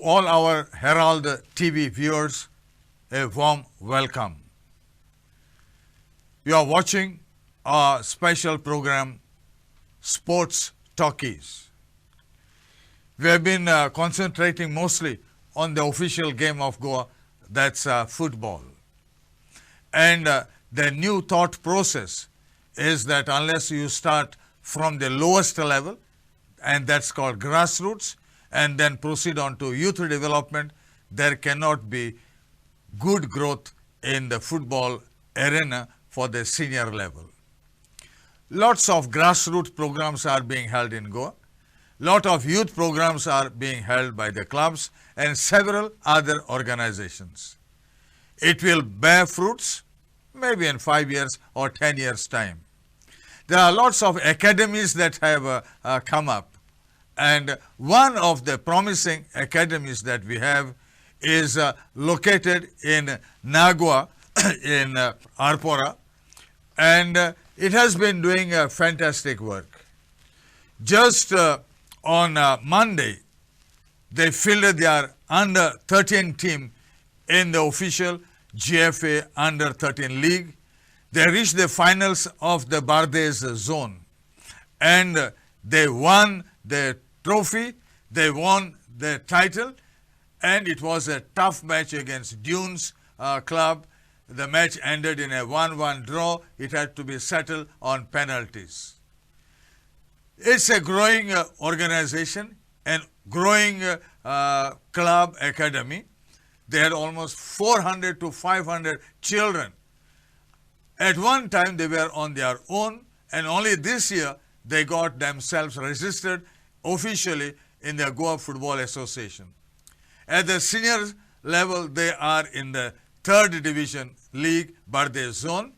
all our Herald TV viewers, a warm welcome. You are watching our special program, Sports Talkies. We have been concentrating mostly on the official game of Goa, that's football. And the new thought process is that unless you start from the lowest level, and that's called grassroots, and then proceed on to youth development, there cannot be good growth in the football arena for the senior level. Lots of grassroots programs are being held in Goa. Lot of youth programs are being held by the clubs and several other organizations. It will bear fruits maybe in 5 years or 10 years time. There are lots of academies that have come up, and one of the promising academies that we have is located in Nagua in Arpora, and it has been doing fantastic work. Just on Monday, they fielded their under 13 team in the official GFA under 13 league. They reached the finals of the Bardes zone, and they won the trophy, they won the title, and it was a tough match against Dunes club. The match ended in a 1-1 draw. It had to be settled on penalties. It's a growing organization and growing club academy. They had almost 400 to 500 children. At one time they were on their own, and only this year they got themselves registered officially in the Goa Football Association. At the senior level, they are in the 3rd Division League, Barde Zone,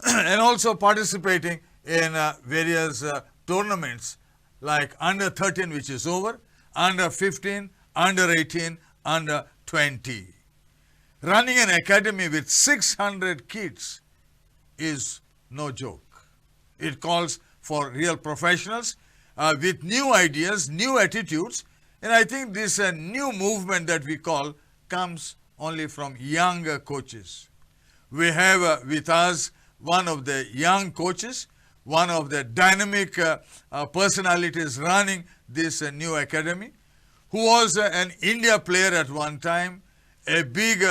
and also participating in various tournaments like under 13, which is over, under 15, under 18, under 20. Running an academy with 600 kids is no joke. It calls for real professionals with new ideas, new attitudes, and I think this new movement that we call comes only from young coaches. We have with us one of the young coaches, one of the dynamic personalities running this new academy, who was an India player at one time, a big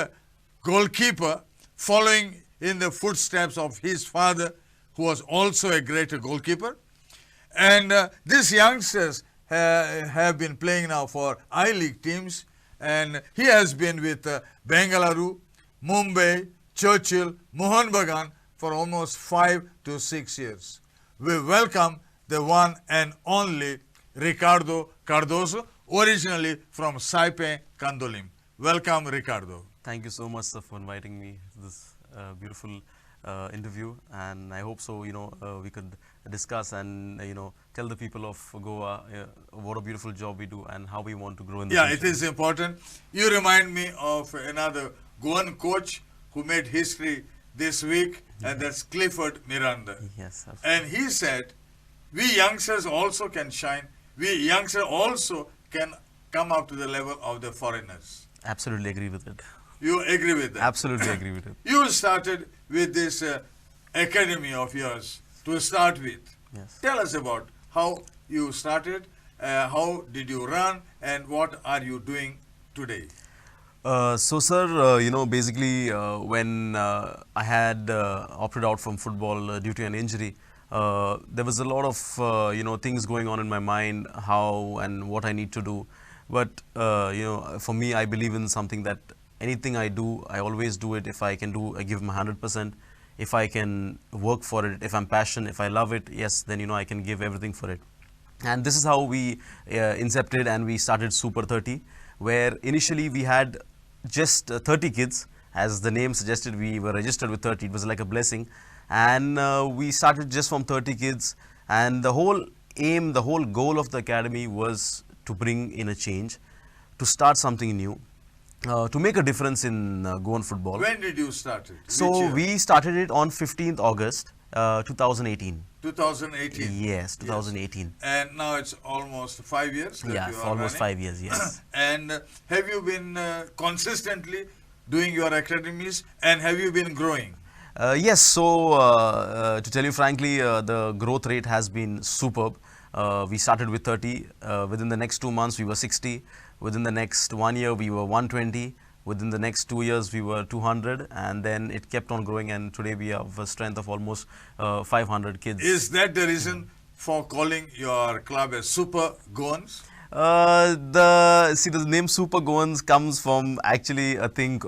goalkeeper, following in the footsteps of his father, who was also a great goalkeeper. And these youngsters have been playing now for I-League teams, and he has been with Bengaluru, Mumbai, Churchill, Mohun Bagan for almost 5 to 6 years. We welcome the one and only RICARDO Cardoso, originally from Saipe, Kandolim. Welcome, RICARDO. Thank you so much, sir, for inviting me to this beautiful interview, and I hope so, we could discuss and, tell the people of Goa what a beautiful job we do and how we want to grow in the future. It is important. You remind me of another Goan coach who made history this week, and that's Clifford Miranda. Yes, absolutely. And he said, we youngsters also can shine. We youngsters also can come up to the level of the foreigners. Absolutely agree with it. You agree with that? Absolutely agree with it. You started with this academy of yours to start with. Yes. Tell us about how you started, how did you run, and what are you doing today? So, sir, basically when I had opted out from football due to an injury, there was a lot of, things going on in my mind, how and what I need to do. But, for me, I believe in something that anything I do, I always do it. If I can do, I give my 100%. If I can work for it, if I'm passionate, if I love it, yes, then, I can give everything for it. And this is how we incepted and we started Super 30, where initially we had just 30 kids. As the name suggested, we were registered with 30. It was like a blessing. And we started just from 30 kids. And the whole aim, the whole goal of the academy was to bring in a change, to start something new, to make a difference in Goan football. When did you start it? So we started it on 15th August 2018. 2018. Yes, 2018. And now it's almost 5 years that Yeah, you for are almost running. 5 years, yes. And have you been consistently doing your academies, and have you been growing? Yes, so to tell you frankly, the growth rate has been superb. We started with 30. Within the next 2 months, we were 60. Within the next 1 year, we were 120. Within the next 2 years, we were 200. And then it kept on growing. And today, we have a strength of almost 500 kids. Is that the reason for calling your club as Super Goans? The name Super Goans comes from actually a thing,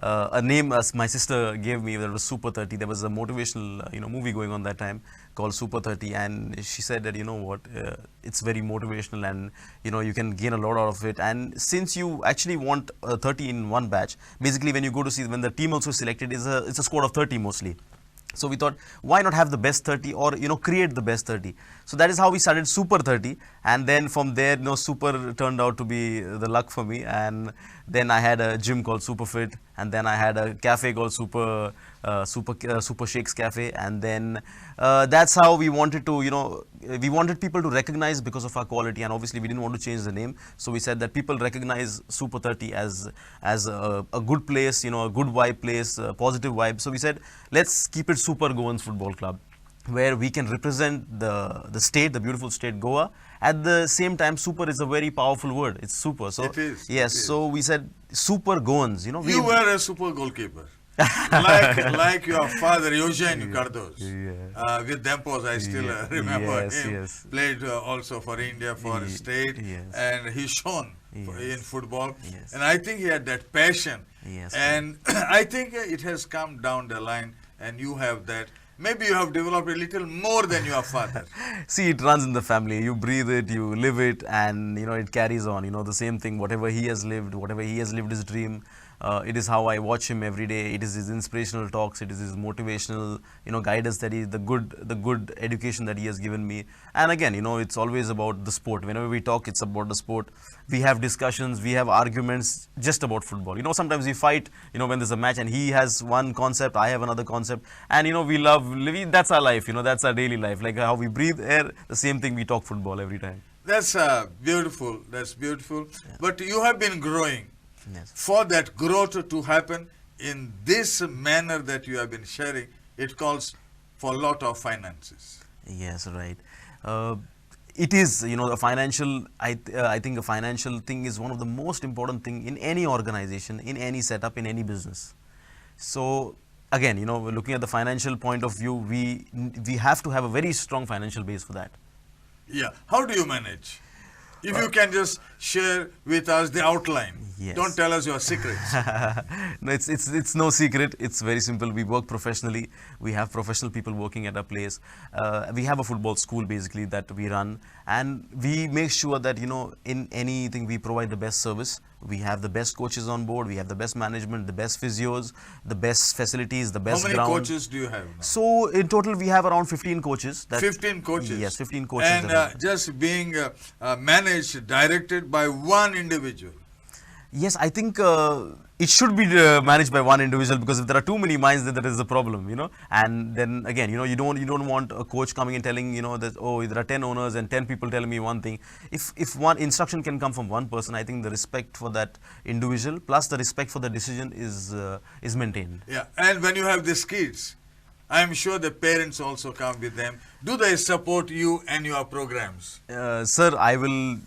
a name as my sister gave me. That was Super 30. There was a motivational movie going on that time called Super 30, and she said that it's very motivational, and you can gain a lot out of it. And since you actually want 30 in one batch, basically when you go to see, when the team also selected, it's a squad of 30 mostly. So we thought, why not have the best 30, or create the best 30? So that is how we started Super 30, and then from there, Super turned out to be the luck for me. And then I had a gym called Super Fit, and then I had a cafe called Super Shakes Cafe, and then that's how we wanted to, we wanted people to recognize because of our quality, and obviously we didn't want to change the name. So we said that people recognize Super 30 as a good place, a good vibe place, a positive vibe. So we said, let's keep it Super Goans Football Club, where we can represent the state, the beautiful state Goa. At the same time, super is a very powerful word. It's super. So It is. yes. So we said Super Goans. You were a super goalkeeper, like your father Eugene Cardoso. Yeah. With Dempos, I still remember Yes, him. yes. Played also for India, for state, yes. and he shone in football. Yes. And I think he had that passion. Yes. And I think it has come down the line, and you have that. Maybe you have developed a little more than your father. See, it runs in the family. You breathe it, you live it, and it carries on. The same thing. Whatever he has lived his dream. It is how I watch him every day. It is his inspirational talks. It is his motivational, guidance that the good education that he has given me. And again, it's always about the sport. Whenever we talk, it's about the sport. We have discussions, we have arguments just about football. Sometimes we fight, when there's a match and he has one concept, I have another concept. And, we love living. That's our life, that's our daily life. Like how we breathe air, the same thing, we talk football every time. That's beautiful. That's beautiful. Yeah. But you have been growing. Yes. For that growth to happen in this manner that you have been sharing, it calls for a lot of finances. Yes, right. It is, a financial, I think a financial thing is one of the most important thing in any organization, in any setup, in any business. So again, looking at the financial point of view, we have to have a very strong financial base for that. Yeah. How do you manage? If you can just share with us the outline. Yes. Don't tell us your secrets. No, it's no secret. It's very simple. We work professionally. We have professional people working at our place. We have a football school basically that we run, and we make sure that in anything we provide the best service. We have the best coaches on board. We have the best management, the best physios, the best facilities, the best ground. How many coaches do you have now? So in total, we have around 15 coaches. 15 coaches? Yes, 15 coaches. And just being managed, directed by one individual? Yes, I think it should be managed by one individual, because if there are too many minds, then there is a problem, And then again, you don't want a coach coming and telling, that, oh, there are 10 owners and 10 people telling me one thing. If one instruction can come from one person, I think the respect for that individual plus the respect for the decision is maintained. Yeah, and when you have these kids, I am sure the parents also come with them. Do they support you and your programs? Sir, I will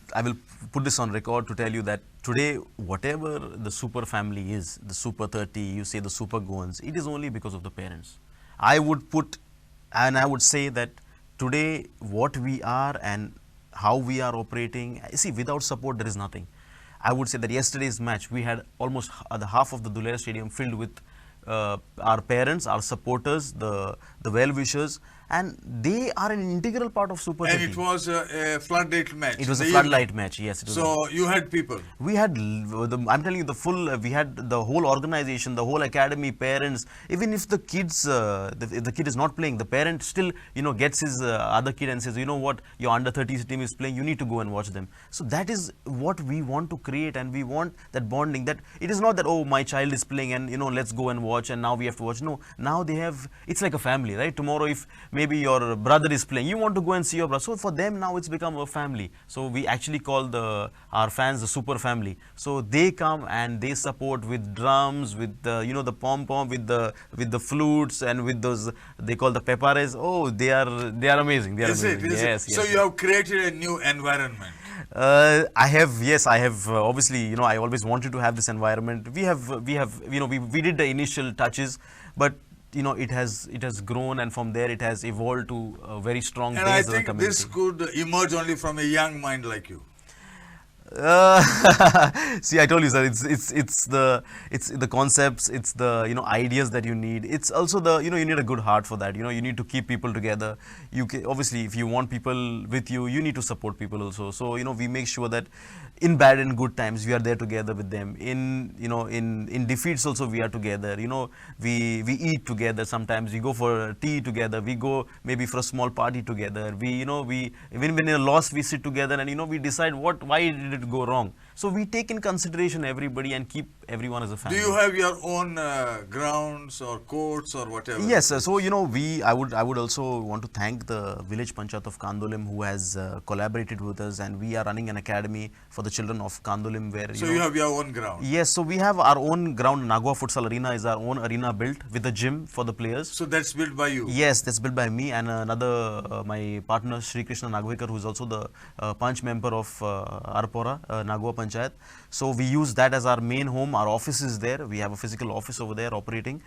put this on record to tell you that today, whatever the super family is, the Super 30, you say the Super Goans, it is only because of the parents. I would say that today, what we are and how we are operating, see, without support, there is nothing. I would say that yesterday's match, we had almost the half of the Dulera Stadium filled with our parents, our supporters, the well-wishers, and they are an integral part of Super 30. And it was a floodlight match. It was a floodlight match, yes. It was. So you had people. We had, I'm telling you, we had the whole organization, the whole academy, parents. Even if the kids, if the kid is not playing, the parent still, gets his other kid and says, you know what, your under 30s team is playing, you need to go and watch them. So that is what we want to create, and we want that bonding. That it is not that, oh, my child is playing and let's go and watch, and now we have to watch. No, now they have. It's like a family, right? Tomorrow, if maybe your brother is playing, you want to go and see your brother. So for them now it's become a family. So we actually call our fans the super family. So they come and they support with drums, with the, you know, the pom pom, with the flutes, and with those, they call the pepares. Oh, they are amazing. They are Is amazing. it? Is Yes, it? yes. So Yes. you have created a new environment. I have, yes, I have. Obviously, you know, I always wanted to have this environment. You know, we did the initial touches, but you know, it has grown, and from there it has evolved to a very strong And base I as a think community. this could emerge only from a young mind like you. Uh, See, I told you, sir. It's the concepts. It's the, you know, ideas that you need. It's also the, you know, you need a good heart for that. You know, you need to keep people together. Obviously, if you want people with you, you need to support people also. So, you know, we make sure that in bad and good times we are there together with them. In, you know, in defeats also we are together. You know, we eat together. Sometimes we go for tea together. We go maybe for a small party together. We even when in a loss we sit together, and you know, we decide why did it go wrong. So we take in consideration everybody and keep everyone as a Do family. you have your own grounds or courts or whatever? Yes, sir. So you know, I would also want to thank the village panchayat of Kandolim, who has collaborated with us, and we are running an academy for the children of Kandolim, where So you have your own ground. yes, so we have our own ground. Nagwa Futsal Arena is our own arena built with a gym for the players. So that's built by you. Yes, that's built by me and another my partner Sri Krishna Nagwekar, who is also the punch member of Arpora Nagwa Panchayat. So we use that as our main home. Our office is there. We have a physical office over there operating,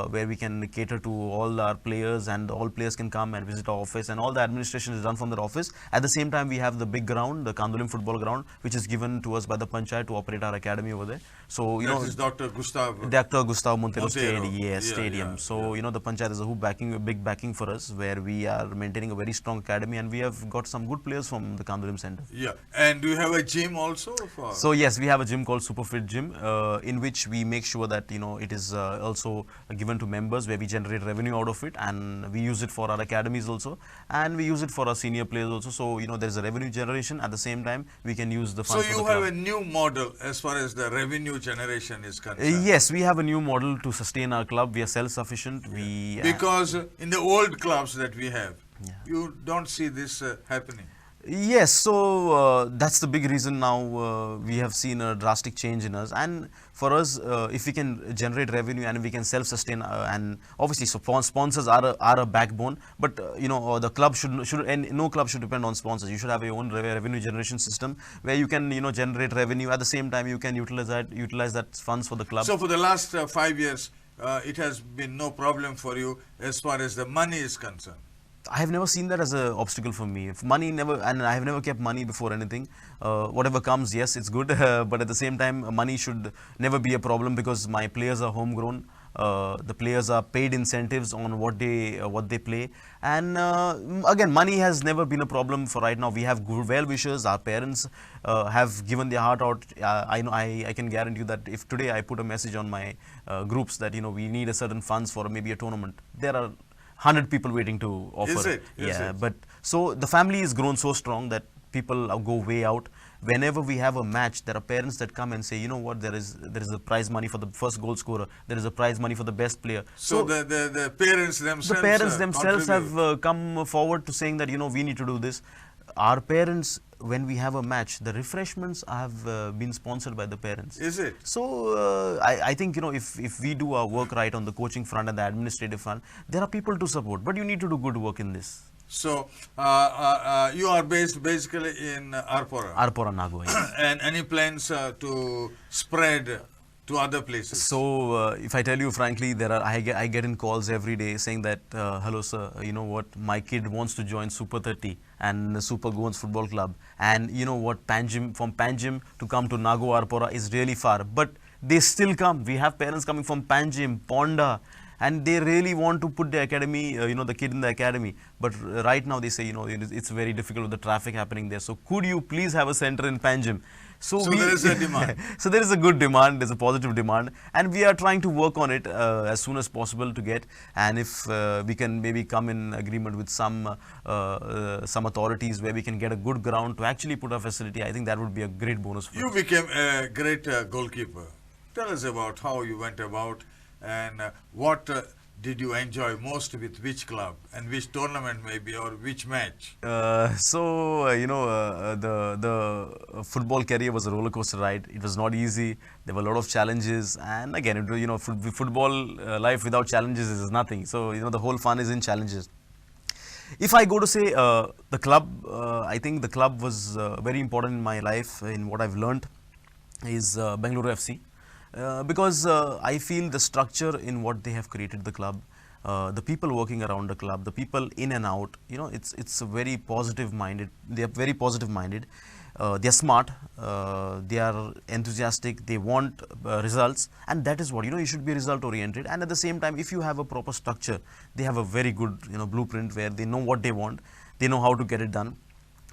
where we can cater to all our players, and all players can come and visit our office, and all the administration is done from that office. At the same time, we have the big ground, the Kandolim football ground, which is given to us by the Panchayat to operate our academy over there. So you That know, is Dr. Gustav. Dr. Gustavo Montero Montero. Stadium, yes, Yeah, stadium. yeah, So you know, the Panchayat is a big backing for us, where we are maintaining a very strong academy, and we have got some good players from the Kandolim Center. Yeah. And do you have a gym also? So yes, we have a gym called Superfit Gym, in which we make sure that, you know, it is also given to members, where we generate revenue out of it, and we use it for our academies also, and we use it for our senior players also. So you know, there is a revenue generation. At the same time, we can use the So funds for you the have club. a new model as far as the revenue generation is concerned. Yes, we have a new model to sustain our club. We are self-sufficient. We Because in the old clubs that we have, Yeah. you don't see this happening. Yes, so that's the big reason now we have seen a drastic change in us. And for us, if we can generate revenue and we can self-sustain, and obviously sponsors are a backbone, but you know, the club should and no club should depend on sponsors. You should have your own revenue generation system, where you can, you know, generate revenue. At the same time, you can utilize that funds for the club. So for the last 5 years, it has been no problem for you as far as the money is concerned. I have never seen that as an obstacle for me. If money never, and I have never kept money before anything. Whatever comes, yes, it's good. But at the same time, money should never be a problem, because my players are homegrown. The players are paid incentives on what they play, and again, money has never been a problem for right now. We have good well-wishers. Our parents have given their heart out. I know, I can guarantee you that if today I put a message on my groups that, you know, we need a certain funds for maybe a tournament, there are 100 people waiting to offer. Is it? Is Yeah, it? but so the family has grown so strong that people go way out. Whenever we have a match, there are parents that come and say, you know what, there is a prize money for the first goal scorer. There is a prize money for the best player. So the parents themselves, the parents themselves contribute. have come forward to saying that, you know, we need to do this. Our parents, when we have a match, the refreshments have been sponsored by the parents. Is it? So I think, you know, if we do our work right on the coaching front and the administrative front, there are people to support, but you need to do good work in this. So you are based basically in Arpora. Arpora Nagwa, yes. And any plans to spread to other places? So if I tell you frankly, I get in calls every day saying that, hello sir, you know what, my kid wants to join Super 30 and Super Goans Football Club, and you know what, from Panjim to come to Nagwa Arpora is really far, but they still come. We have parents coming from Panjim, Ponda, and they really want to put the academy, you know, the kid in the academy. But right now they say, you know, it's very difficult with the traffic happening there. So could you please have a center in Panjim? So there is a demand. So there is a good demand, there's a positive demand, and we are trying to work on it as soon as possible to get. And if we can maybe come in agreement with some authorities where we can get a good ground to actually put a facility, I think that would be a great bonus for You us. became a great goalkeeper. Tell us about how you went about and what did you enjoy most with which club and which tournament maybe or which match? The football career was a roller coaster ride. It was not easy. There were a lot of challenges, and again, football life without challenges is nothing. So the whole fun is in challenges. If I go to say the club, I think the club was very important in my life. In what I've learned is Bengaluru FC, because I feel the structure in what they have created the club, the people working around the club, the people in and out. It's a very positive minded. They are very positive minded. They are smart. They are enthusiastic. They want results, and that is what you should be result oriented. And at the same time, if you have a proper structure, they have a very good blueprint where they know what they want. They know how to get it done,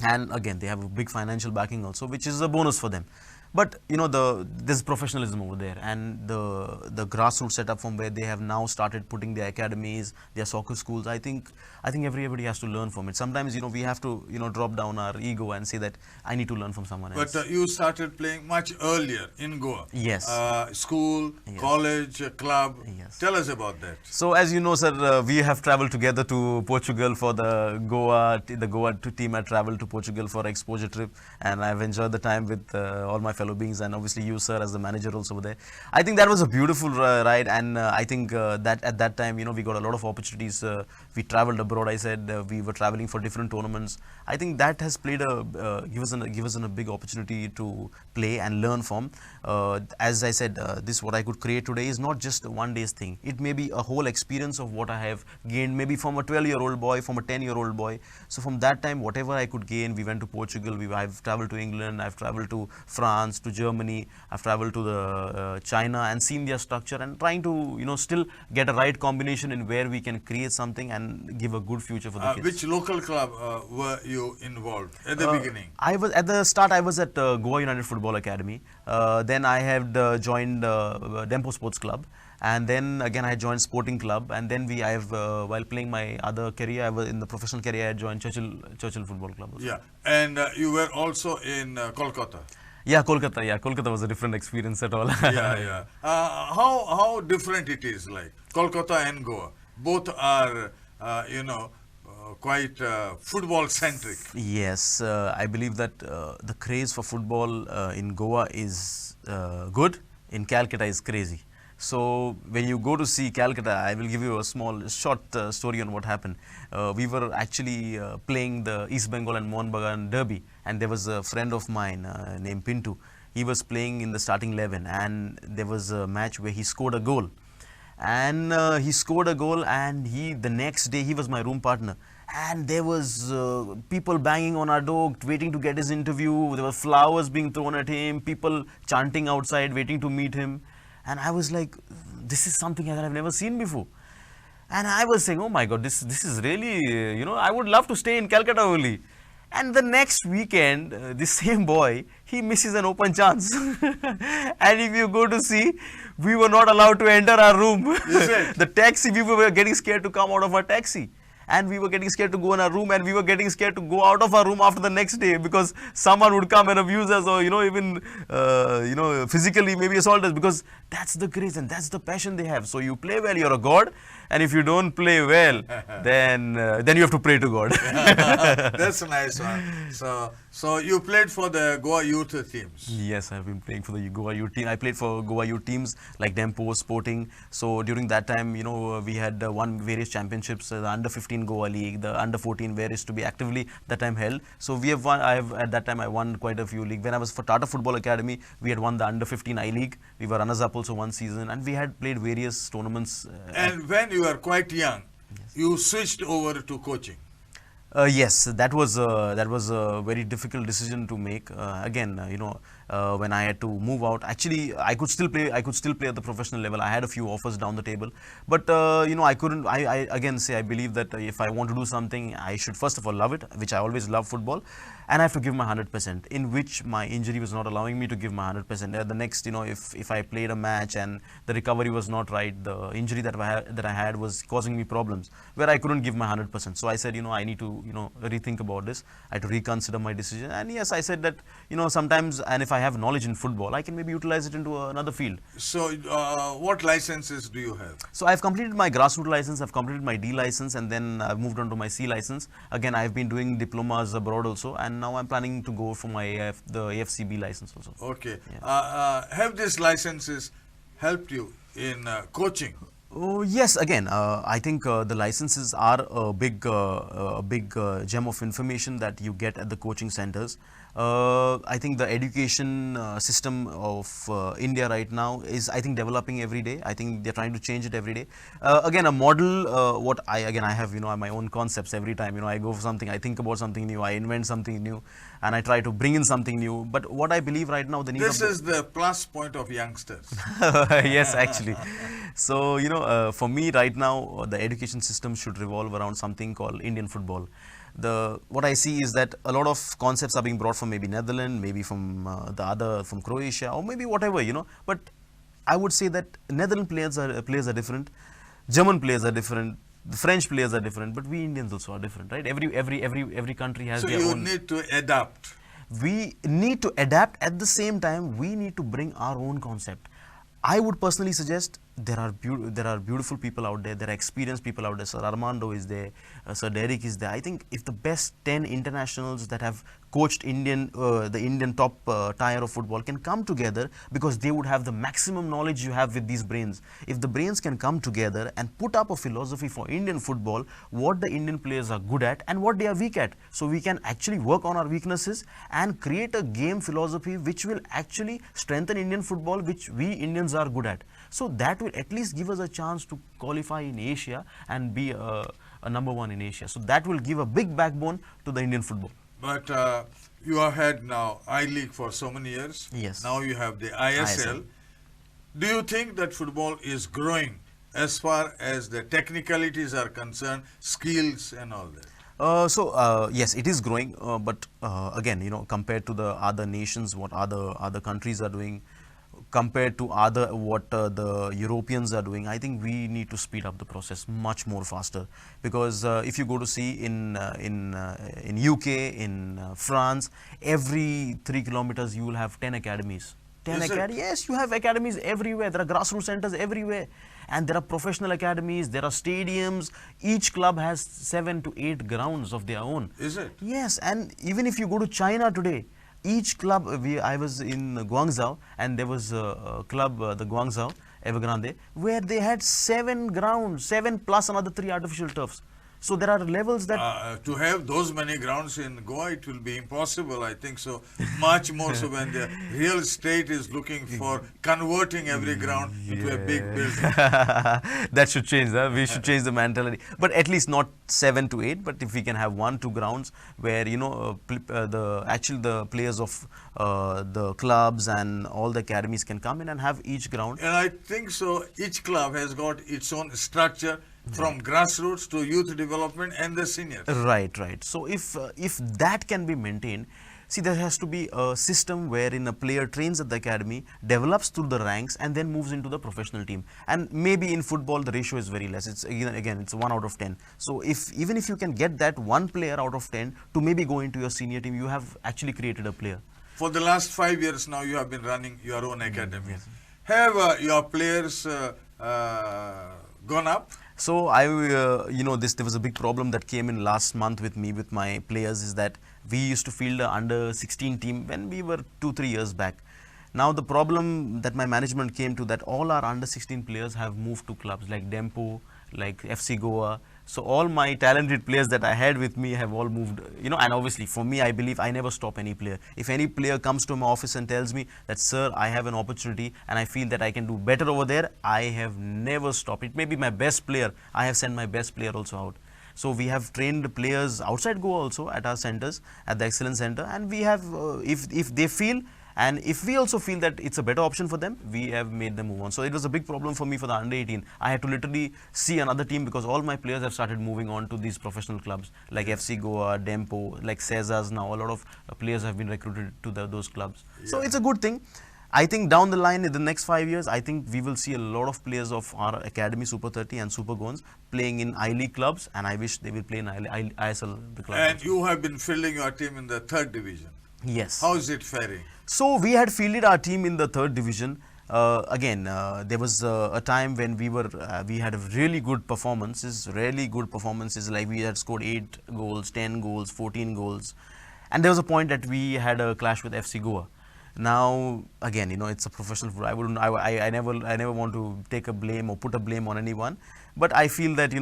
and again, they have a big financial backing also, which is a bonus for them. But there's professionalism over there, and the grassroots setup from where they have now started putting their academies, their soccer schools. I think everybody has to learn from it. Sometimes we have to drop down our ego and say that I need to learn from someone else. But you started playing much earlier in Goa. Yes. School, yes. College, club. Yes. Tell us about that. So as you know, sir, we have traveled together to Portugal for the Goa team. I traveled to Portugal for an exposure trip, and I've enjoyed the time with all my fellow beings, and obviously you, sir, as the manager also over there. I think that was a beautiful ride, and I think that at that time we got a lot of opportunities. We traveled abroad. I said we were traveling for different tournaments. I think that has played give us a big opportunity to play and learn from. As I said, this what I could create today is not just a one day's thing. It may be a whole experience of what I have gained, maybe from a 12-year-old boy, from a 10-year-old boy. So from that time, whatever I could gain, we went to Portugal. I've traveled to England. I've traveled to France, to Germany. I've traveled to the China and seen their structure and trying to still get a right combination in where we can create something and give a good future for the kids. Which local club were you involved at the beginning? I was at the start. I was at Goa United Football Academy. Then I had joined Dempo Sports Club, and then again I joined Sporting Club, and then while playing my other career, I was in the professional career. I joined Churchill Football Club also. Yeah, and you were also in Kolkata. Yeah, Kolkata. Yeah, Kolkata was a different experience at all. Yeah. How different it is, like Kolkata and Goa. Both are, quite football centric. Yes, I believe that the craze for football in Goa is good. In Calcutta is crazy. So when you go to see Calcutta, I will give you a short story on what happened. We were actually playing the East Bengal and Mohun Bagan derby, and there was a friend of mine named Pintu. He was playing in the starting 11, and there was a match where he scored a goal. And the next day he was my room partner, and there was people banging on our door waiting to get his interview. There were flowers being thrown at him, people chanting outside waiting to meet him. And I was like, this is something that I've never seen before. And I was saying, oh my God, this is really, I would love to stay in Calcutta only. And the next weekend, this same boy, he misses an open chance. And if you go to see, we were not allowed to enter our room. The taxi, we were getting scared to come out of our taxi. And we were getting scared to go in our room, and we were getting scared to go out of our room after the next day because someone would come and abuse us, or even physically maybe assault us, because that's the grace and that's the passion they have. So you play well, you're a god, and if you don't play well, then you have to pray to God. That's a nice one. So you played for the Goa youth teams. Yes, I've been playing for the Goa youth team. I played for Goa youth teams like Dempo, Sporting. So during that time, we had won various championships, the under 15 Goa League, the under 14 where is to be actively that time held. So we have won. At that time I won quite a few leagues. When I was for Tata Football Academy, we had won the under 15 I League. We were runners up also one season, and we had played various tournaments. And when you were quite young, yes, you switched over to coaching. Yes, that was a very difficult decision to make. Again, when I had to move out, actually I could still play at the professional level. I had a few offers down the table, but I couldn't. I again say I believe that if I want to do something, I should first of all love it, which I always love football, and I have to give my 100%. In which my injury was not allowing me to give my 100%. The next, if I played a match and the recovery was not right, the injury that I had was causing me problems where I couldn't give my 100%. So I said, I need to rethink about this. I had to reconsider my decision. And yes, I said that sometimes, and if I have knowledge in football, I can maybe utilize it into another field. So, what licenses do you have? So I've completed my grassroots license, I've completed my D license, and then I've moved on to my C license. Again, I've been doing diplomas abroad also, and now I'm planning to go for my the AFCB license also. Okay. Have these licenses helped you in coaching? Oh, yes, again, I think the licenses are a big gem of information that you get at the coaching centers. I think the education system of India right now is, I think, developing every day. I think they're trying to change it every day. Again, a model, I have, my own concepts every time. I go for something, I think about something new, I invent something new, and I try to bring in something new. But what I believe right now, the need this is the plus point of youngsters. Yes, actually. So, for me right now, the education system should revolve around something called Indian football. What I see is that a lot of concepts are being brought from maybe Netherlands, maybe from from Croatia, or maybe whatever, But I would say that Netherlands players are different, German players are different, the French players are different, but we Indians also are different, right? Every country has their own. So you need to adapt. We need to adapt. At the same time, we need to bring our own concept. I would personally suggest there are beautiful people out there, there are experienced people out there. Sir Armando is there, Sir Derek is there. I think if the best 10 internationals that have coached the Indian top tier of football can come together, because they would have the maximum knowledge you have with these brains. If the brains can come together and put up a philosophy for Indian football, what the Indian players are good at and what they are weak at, so we can actually work on our weaknesses and create a game philosophy which will actually strengthen Indian football, which we Indians are good at. So that will at least give us a chance to qualify in Asia and be a number one in Asia. So that will give a big backbone to the Indian football. But you have had now I-League for so many years. Yes. Now you have the ISL. Do you think that football is growing as far as the technicalities are concerned, skills and all that? Yes, it is growing, but again, compared to the other nations, what other countries are doing, compared to what the Europeans are doing, I think we need to speed up the process much more faster. Because if you go to see in UK, in France, every 3 kilometers you will have 10 academies. 10 academies? Yes, you have academies everywhere. There are grassroots centers everywhere. And there are professional academies, there are stadiums. Each club has 7 to 8 grounds of their own. Is it? Yes, and even if you go to China today, each club, I was in Guangzhou, and there was a club, the Guangzhou Evergrande, where they had 7 grounds, 7 plus another 3 artificial turfs. So there are levels that... to have those many grounds in Goa, it will be impossible, I think so. Much more so when the real estate is looking for converting every ground into a big building. That should change, we should change the mentality. But at least not 7 to 8, but if we can have 1, 2 grounds where, the players of the clubs and all the academies can come in and have each ground. And I think so, each club has got its own structure, from grassroots to youth development and the seniors. Right. So if that can be maintained, see, there has to be a system wherein a player trains at the academy, develops through the ranks, and then moves into the professional team. And maybe in football the ratio is very less. It's again it's 1 out of 10. So even if you can get that 1 player out of 10 to maybe go into your senior team, you have actually created a player. For the last 5 years now, you have been running your own academy. Yes. Have your players gone up? So there was a big problem that came in last month with my players, is that we used to field the under 16 team when we were 2-3 years back. Now the problem that my management came to, that all our under 16 players have moved to clubs like Dempo, like FC Goa. So all my talented players that I had with me have all moved, and obviously for me, I believe I never stop any player. If any player comes to my office and tells me that, sir, I have an opportunity and I feel that I can do better over there, I have never stopped. It may be my best player. I have sent my best player also out. So we have trained players outside Goa also at our centers, at the Excellence Center, and we have, if they feel, and if we also feel that it's a better option for them, we have made them move on. So it was a big problem for me for the under 18. I had to literally see another team, because all my players have started moving on to these professional clubs like FC Goa, Dempo, like Cesars now. A lot of players have been recruited to those clubs. Yeah. So it's a good thing. I think down the line, in the next 5 years, I think we will see a lot of players of our Academy Super 30 and Super Goans playing in I-League clubs, and I wish they will play in ISL the club. And you have been fielding your team in the 3rd division. Yes. How is it faring? So we had fielded our team in the third division. There was a time when we had a really good performances, like we had scored 8 goals, 10 goals, 14 goals, and there was a point that we had a clash with FC Goa. Now again, it's a professional football. I never want to take a blame or put a blame on anyone, but I feel that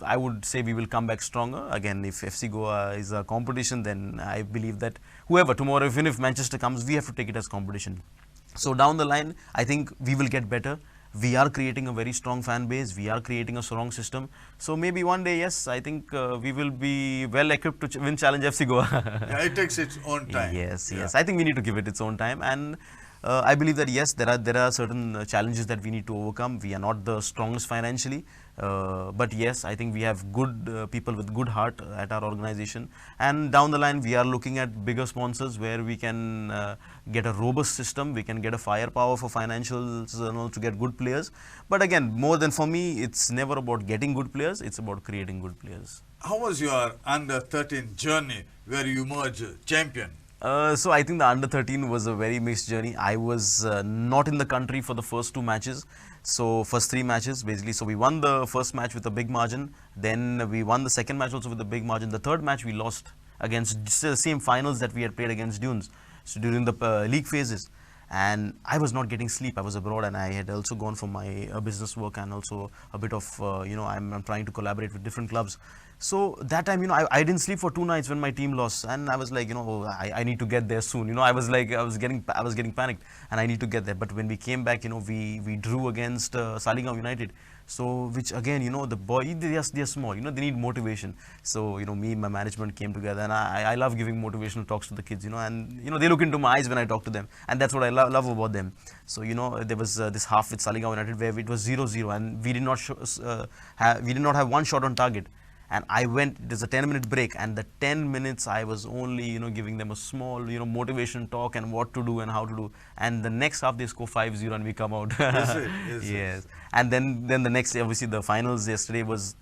I would say we will come back stronger. Again, if FC Goa is a competition, then I believe that whoever tomorrow, even if Manchester comes, we have to take it as competition. So down the line, I think we will get better. We are creating a very strong fan base. We are creating a strong system. So maybe one day, yes, I think we will be well equipped to win Challenge FC Goa. Yeah, it takes its own time. Yes. I think we need to give it its own time, and I believe that yes, there are certain challenges that we need to overcome. We are not the strongest financially, but yes, I think we have good people with good heart at our organization. And down the line, we are looking at bigger sponsors where we can get a robust system. We can get a firepower for financials, to get good players. But again, more than for me, it's never about getting good players. It's about creating good players. How was your under 13 journey where you emerged champion? So I think the under 13 was a very mixed journey. I was not in the country for the first 2 matches. So first 3 matches basically. So we won the first match with a big margin. Then we won the second match also with a big margin. The third match we lost against the same finals that we had played against Dunes. So during the league phases. And I was not getting sleep. I was abroad and I had also gone for my business work and also a bit of, I'm trying to collaborate with different clubs. So that time, I didn't sleep for 2 nights when my team lost, and I was like, I need to get there soon. I was getting panicked, and I need to get there. But when we came back, we drew against Saligao United. So which again, the boy, they're small, they need motivation. So me, my management came together, and I love giving motivational talks to the kids, and they look into my eyes when I talk to them, and that's what I love about them. So there was this half with Saligao United where it was 0-0, and we did not have one shot on target. And I went, there's a 10-minute break, and the 10 minutes I was only, giving them a small, motivation talk and what to do and how to do. And the next half they score 5-0 and we come out. Is it? Yes. And then the next, obviously the finals yesterday was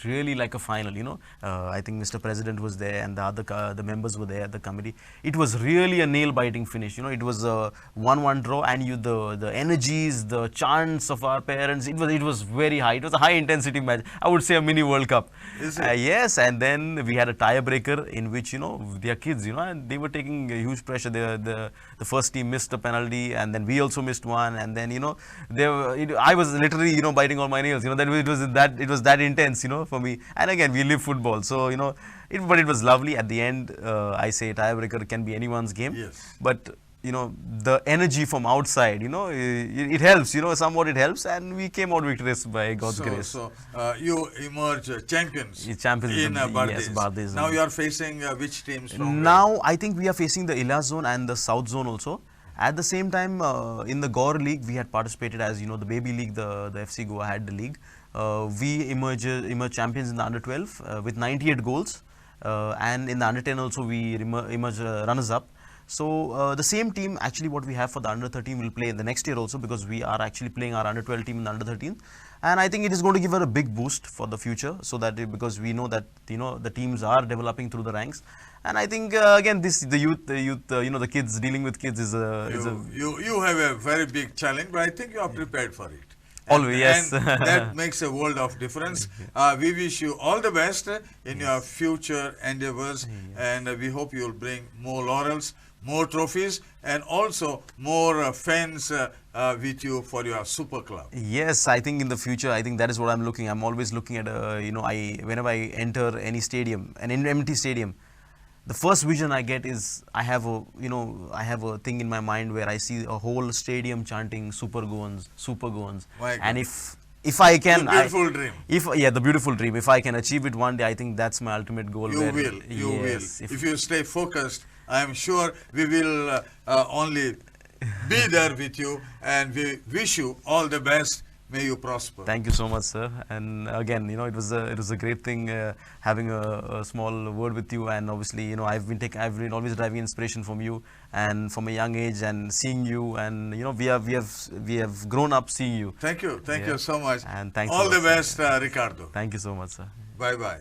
really like a final, I think Mr. President was there and the members were there, the committee. It was really a nail-biting finish, it was a 1-1 draw, and the energies, the chants of our parents, it was very high. It was a high-intensity match. I would say a mini World Cup. Is it? Yes, and then we had a tiebreaker in which, their kids, and they were taking a huge pressure. The first team missed a penalty, and then we also missed one, and then, I was literally, biting on my nails, that it was that intense. For me. And again, we live football. So, but it was lovely. At the end, I say tiebreaker can be anyone's game. Yes. But, the energy from outside, it helps, somewhat it helps. And we came out victorious by God's grace. So, you emerge champions in Bardes. Yes, Bardes. Now you are facing which teams from Now, I think we are facing the Ilas zone and the South zone also. At the same time, in the Gaur League, we had participated as, the baby league, the FC Goa had the league. We emerged champions in the under 12 with 98 goals, and in the under 10 also we emerged runners up. So the same team actually what we have for the under 13 will play in the next year also, because we are actually playing our under 12 team in the under 13, and I think it is going to give her a big boost for the future, so that because we know that the teams are developing through the ranks. And I think again the youth, the kids, dealing with kids is you have a very big challenge, but I think you are prepared for it. Always, yes. And that makes a world of difference. We wish you all the best in your future endeavors, and we hope you will bring more laurels, more trophies, and also more fans with you for your super club. Yes, I think in the future, I think that is what I'm always looking at, whenever I enter any stadium, an empty stadium, the first vision I get is I have a thing in my mind where I see a whole stadium chanting Super Goans, Super Goans. And if I can, the beautiful dream. The beautiful dream. If I can achieve it one day, I think that's my ultimate goal. You will. If you stay focused, I am sure we will only be there with you, and we wish you all the best. May you prosper. Thank you so much, sir. And again, it was a great thing having a small word with you. And obviously, I've been always driving inspiration from you, and from a young age, and seeing you, and we have grown up seeing you. Thank you so much. And thanks all the best, Ricardo. Thank you so much, sir. Bye bye.